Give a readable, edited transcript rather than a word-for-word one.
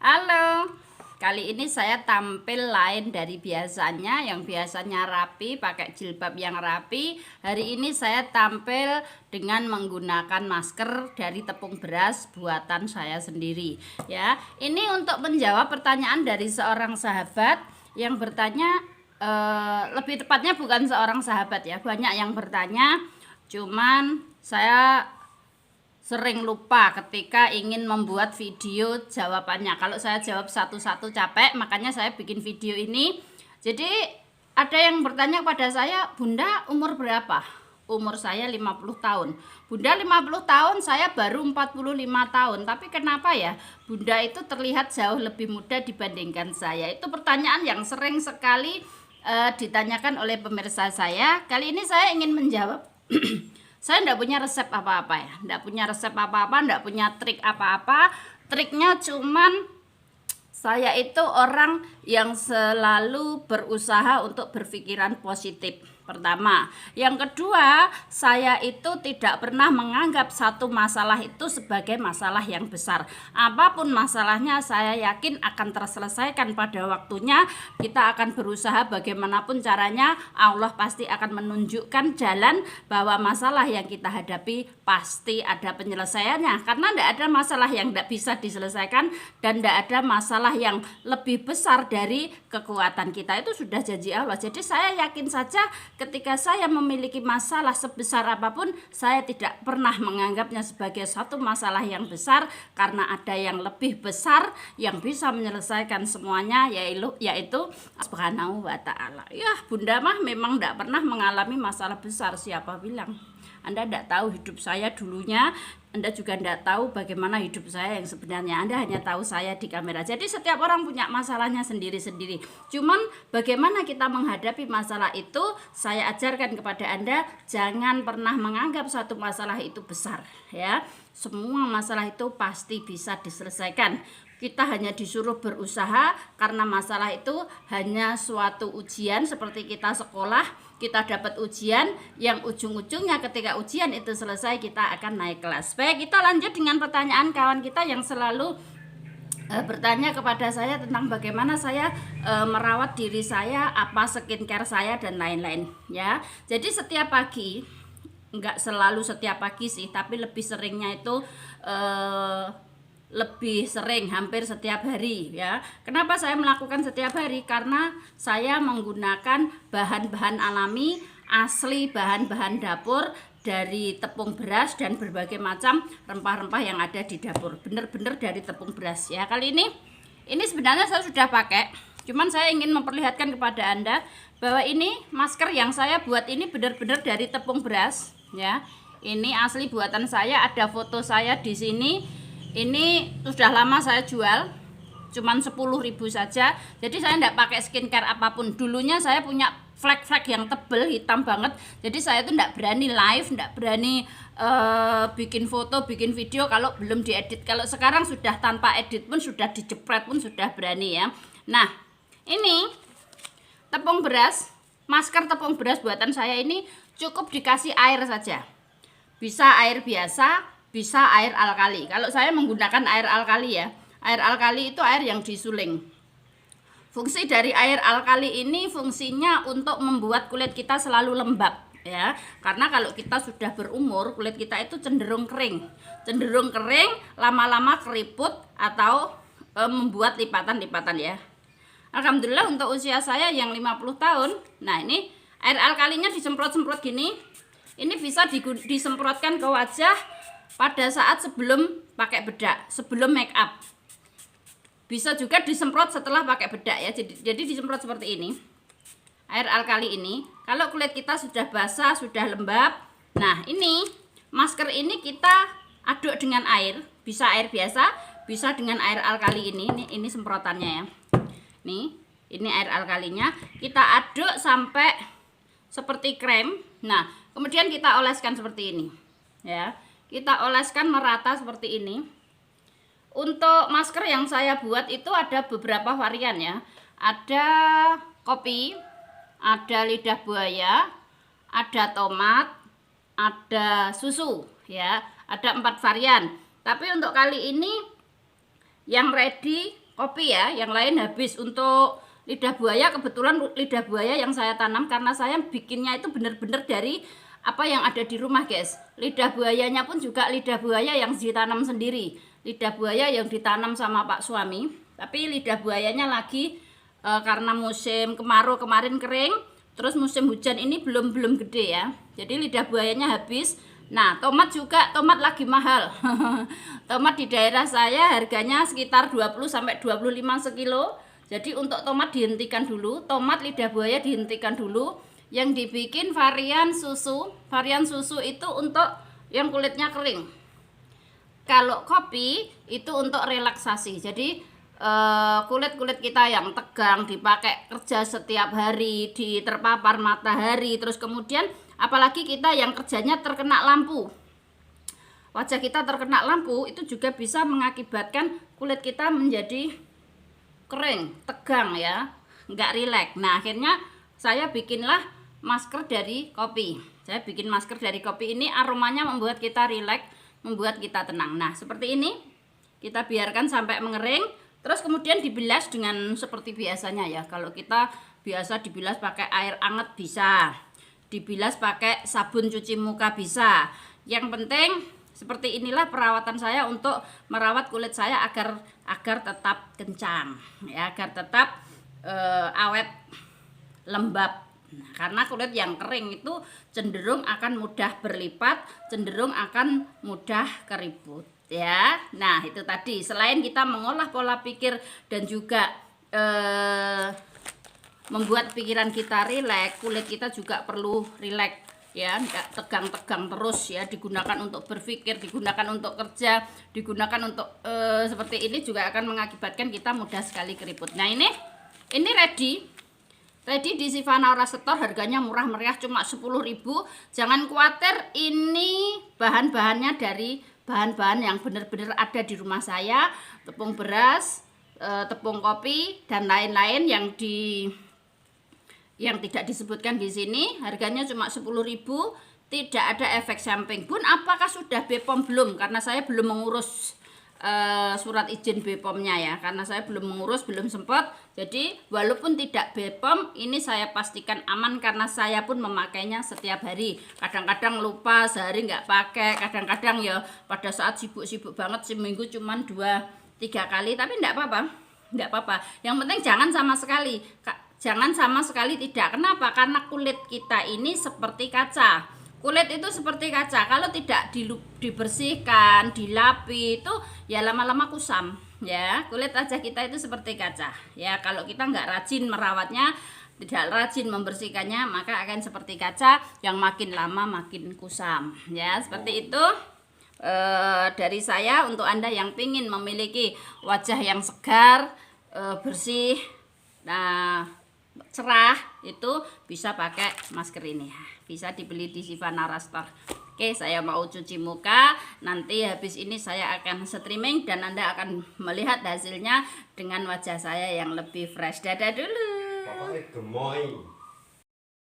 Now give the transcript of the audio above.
Halo, kali ini saya tampil lain dari biasanya. Yang biasanya rapi, pakai jilbab yang rapi. Hari ini saya tampil dengan menggunakan masker dari tepung beras buatan saya sendiri. Ya, ini untuk menjawab pertanyaan dari seorang sahabat yang bertanya. Lebih tepatnya bukan seorang sahabat ya, banyak yang bertanya. Cuman saya sering lupa ketika ingin membuat video jawabannya. Kalau saya jawab satu-satu capek, makanya saya bikin video ini. Jadi ada yang bertanya kepada saya, Bunda umur berapa? Umur saya 50 tahun. Bunda 50 tahun, saya baru 45 tahun. Tapi kenapa ya Bunda itu terlihat jauh lebih muda dibandingkan saya? Itu pertanyaan yang sering sekali ditanyakan oleh pemirsa saya. Kali ini saya ingin menjawab. Saya enggak punya resep apa-apa ya, enggak punya resep apa-apa, enggak punya trik apa-apa. Triknya cuman saya itu orang yang selalu berusaha untuk berpikiran positif. Pertama, yang kedua, saya itu tidak pernah menganggap satu masalah itu sebagai masalah yang besar. Apapun masalahnya, saya yakin akan terselesaikan pada waktunya. Kita akan berusaha bagaimanapun caranya, Allah pasti akan menunjukkan jalan bahwa masalah yang kita hadapi pasti ada penyelesaiannya. Karena tidak ada masalah yang tidak bisa diselesaikan dan tidak ada masalah yang lebih besar dari kekuatan kita. Itu sudah janji Allah. Jadi saya yakin saja ketika saya memiliki masalah sebesar apapun, saya tidak pernah menganggapnya sebagai satu masalah yang besar, karena ada yang lebih besar yang bisa menyelesaikan semuanya, yaitu Subhanahu wa ta'ala. Ya, Bunda mah memang tidak pernah mengalami masalah besar. Siapa bilang? Anda tidak tahu hidup saya dulunya, Anda juga tidak tahu bagaimana hidup saya yang sebenarnya. Anda hanya tahu saya di kamera. Jadi setiap orang punya masalahnya sendiri-sendiri. Cuman bagaimana kita menghadapi masalah itu, saya ajarkan kepada Anda, jangan pernah menganggap satu masalah itu besar, ya. Semua masalah itu pasti bisa diselesaikan. Kita hanya disuruh berusaha, karena masalah itu hanya suatu ujian. Seperti kita sekolah, kita dapat ujian yang ujung-ujungnya ketika ujian itu selesai kita akan naik kelas. Baik, kita lanjut dengan pertanyaan kawan kita yang selalu bertanya kepada saya tentang bagaimana saya merawat diri saya, apa skincare saya dan lain-lain, ya. Jadi setiap pagi, enggak selalu setiap pagi sih, tapi lebih seringnya itu lebih sering, hampir setiap hari, ya. Kenapa saya melakukan setiap hari? Karena saya menggunakan bahan-bahan alami, asli bahan-bahan dapur dari tepung beras dan berbagai macam rempah-rempah yang ada di dapur. Bener-bener dari tepung beras, ya. Kali ini sebenarnya saya sudah pakai, cuman saya ingin memperlihatkan kepada Anda bahwa ini masker yang saya buat ini benar-benar dari tepung beras, ya. Ini asli buatan saya, ada foto saya di sini. Ini sudah lama saya jual, cuman 10.000 saja. Jadi saya tidak pakai skincare apapun. Dulunya saya punya flek-flek yang tebel, hitam banget. Jadi saya tuh tidak berani live, tidak berani bikin foto, bikin video kalau belum diedit. Kalau sekarang sudah tanpa edit pun, sudah dijepret pun sudah berani, ya. Nah, ini tepung beras, masker tepung beras buatan saya ini cukup dikasih air saja. Bisa air biasa, bisa air alkali. Kalau saya menggunakan air alkali, ya. Air alkali itu air yang disuling. Fungsi dari air alkali ini fungsinya untuk membuat kulit kita selalu lembab, ya. Karena kalau kita sudah berumur, kulit kita itu cenderung kering. Cenderung kering, lama-lama keriput atau membuat lipatan-lipatan, ya. Alhamdulillah untuk usia saya yang 50 tahun. Nah, ini air alkalinya disemprot-semprot gini. Ini bisa disemprotkan ke wajah pada saat sebelum pakai bedak, sebelum make up. Bisa juga disemprot setelah pakai bedak, ya. Jadi disemprot seperti ini. Air alkali ini, kalau kulit kita sudah basah, sudah lembab. Nah, ini masker ini kita aduk dengan air, bisa air biasa, bisa dengan air alkali ini. Ini semprotannya, ya. Ini air alkalinya. Kita aduk sampai seperti krem. Nah, kemudian kita oleskan seperti ini, ya. Kita oleskan merata seperti ini. Untuk masker yang saya buat itu ada beberapa varian, ya. Ada kopi, ada lidah buaya, ada tomat, ada susu, ya. Ada 4 varian. Tapi untuk kali ini yang ready kopi ya, yang lain habis. Untuk lidah buaya, kebetulan lidah buaya yang saya tanam karena saya bikinnya itu bener-bener dari apa yang ada di rumah guys. Lidah buayanya pun juga lidah buaya yang ditanam sendiri, lidah buaya yang ditanam sama Pak suami. Tapi lidah buayanya lagi karena musim kemarau kemarin kering, terus musim hujan ini belum gede ya, jadi lidah buayanya habis. Nah, tomat juga, tomat lagi mahal. Tomat di daerah saya harganya sekitar 20 sampai 25 sekilo. Jadi untuk tomat dihentikan dulu, tomat lidah buaya dihentikan dulu. Yang dibikin varian susu. Varian susu itu untuk yang kulitnya kering. Kalau kopi itu untuk relaksasi. Jadi kulit-kulit kita yang tegang dipakai kerja setiap hari, di terpapar matahari, terus kemudian apalagi kita yang kerjanya terkena lampu, wajah kita terkena lampu, itu juga bisa mengakibatkan kulit kita menjadi kering, tegang ya, nggak rileks. Nah akhirnya saya bikinlah masker dari kopi. Saya bikin masker dari kopi ini, aromanya membuat kita rileks, membuat kita tenang. Nah seperti ini kita biarkan sampai mengering, terus kemudian dibilas dengan seperti biasanya ya. Kalau kita biasa dibilas pakai air hangat bisa, dibilas pakai sabun cuci muka bisa. Yang penting seperti inilah perawatan saya untuk merawat kulit saya agar tetap kencang ya, agar tetap awet, lembab. Nah, karena kulit yang kering itu cenderung akan mudah berlipat, cenderung akan mudah keriput ya. Nah itu tadi, selain kita mengolah pola pikir dan juga membuat pikiran kita rileks, kulit kita juga perlu rileks ya, nggak tegang-tegang terus ya. Digunakan untuk berpikir, digunakan untuk kerja, digunakan untuk seperti ini juga akan mengakibatkan kita mudah sekali keriput. Nah ini ready di Sivana Store, harganya murah meriah cuma 10.000. Jangan khawatir, ini bahan-bahannya dari bahan-bahan yang benar-benar ada di rumah saya, tepung beras, tepung kopi dan lain-lain yang tidak disebutkan di sini. Harganya cuma 10.000, tidak ada efek samping. Bun, apakah sudah BPOM belum? Karena saya belum mengurus surat izin BPOM-nya ya, karena saya belum mengurus, belum sempat. Jadi walaupun tidak BPOM, ini saya pastikan aman karena saya pun memakainya setiap hari. Kadang-kadang lupa, sehari nggak pakai, kadang-kadang ya pada saat sibuk-sibuk banget seminggu cuman 2-3 kali, tapi nggak apa-apa. Yang penting jangan sama sekali. Jangan sama sekali tidak. Kenapa? Karena kulit kita ini seperti kaca. Kulit itu seperti kaca. Kalau tidak dibersihkan, dilapi, itu ya lama-lama kusam. Ya, kulit wajah kita itu seperti kaca. Ya, kalau kita nggak rajin merawatnya, tidak rajin membersihkannya, maka akan seperti kaca yang makin lama makin kusam. Ya, seperti itu. Dari saya untuk Anda yang ingin memiliki wajah yang segar, bersih, nah cerah, itu bisa pakai masker ini, bisa dibeli di Sivana Store. Oke, saya mau cuci muka, nanti habis ini saya akan streaming dan Anda akan melihat hasilnya dengan wajah saya yang lebih fresh. Dadah dulu.